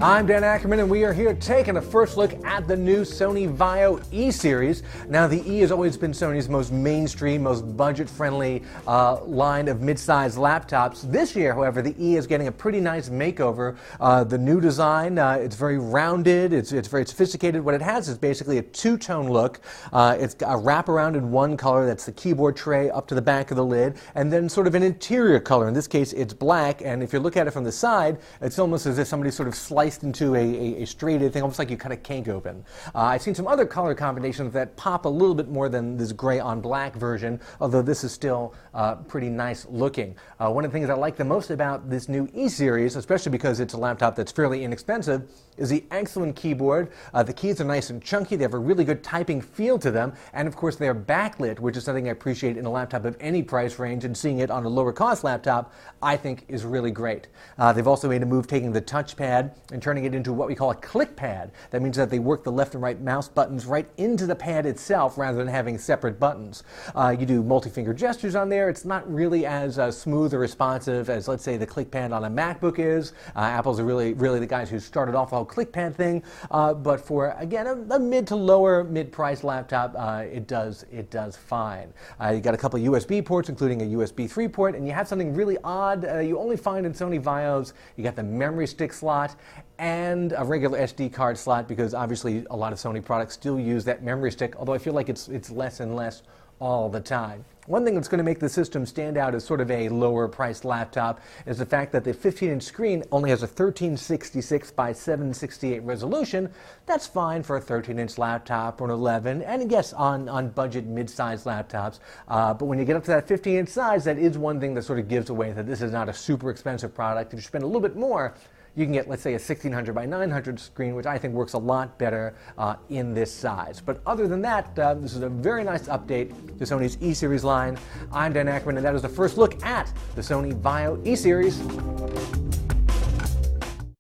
I'm Dan Ackerman, and we are here taking a first look at the new Sony Vaio E series. Now, the E has always been Sony's most mainstream, most budget-friendly line of mid-sized laptops. This year, however, the E is getting a pretty nice makeover. The new design, it's very rounded, it's very sophisticated. What it has is basically a two-tone look. It's a wraparound in one color, that's the keyboard tray up to the back of the lid, and then sort of an interior color. In this case, it's black, and if you look at it from the side, it's almost as if somebody sort of sliced into a straight thing, almost like you cut a cake open. I've seen some other color combinations that pop a little bit more than this gray on black version, although this is still pretty nice looking. One of the things I like the most about this new E series, especially because it's a laptop that's fairly inexpensive, is the excellent keyboard. The keys are nice and chunky, they have a really good typing feel to them, and of course they're backlit, which is something I appreciate in a laptop of any price range, and seeing it on a lower cost laptop I think is really great. They've also made a move taking the touchpad and turning it into what we call a click pad. That means that they work the left and right mouse buttons right into the pad itself rather than having separate buttons. You do multi-finger gestures on there. It's not really as smooth or responsive as, let's say, the click pad on a MacBook is. Apple's are really the guys who started off the whole click pad thing. But for, again, a mid to lower mid-price laptop, it does fine. You got a couple of USB ports, including a USB 3 port, and you have something really odd you only find in Sony Vaios. You got the memory stick slot and a regular SD card slot, because obviously a lot of Sony products still use that memory stick, although I feel like it's less and less all the time. One thing that's going to make the system stand out as sort of a lower priced laptop is the fact that the 15-inch screen only has a 1366 by 768 resolution. That's fine for a 13-inch laptop or an 11, and yes, on budget mid-sized laptops. But when you get up to that 15-inch size, that is one thing that sort of gives away that this is not a super expensive product. If you spend a little bit more, you can get, let's say, a 1600 by 900 screen, which I think works a lot better in this size. But other than that, this is a very nice update to Sony's E-Series line. I'm Dan Ackerman, and that is the first look at the Sony Vaio E-Series.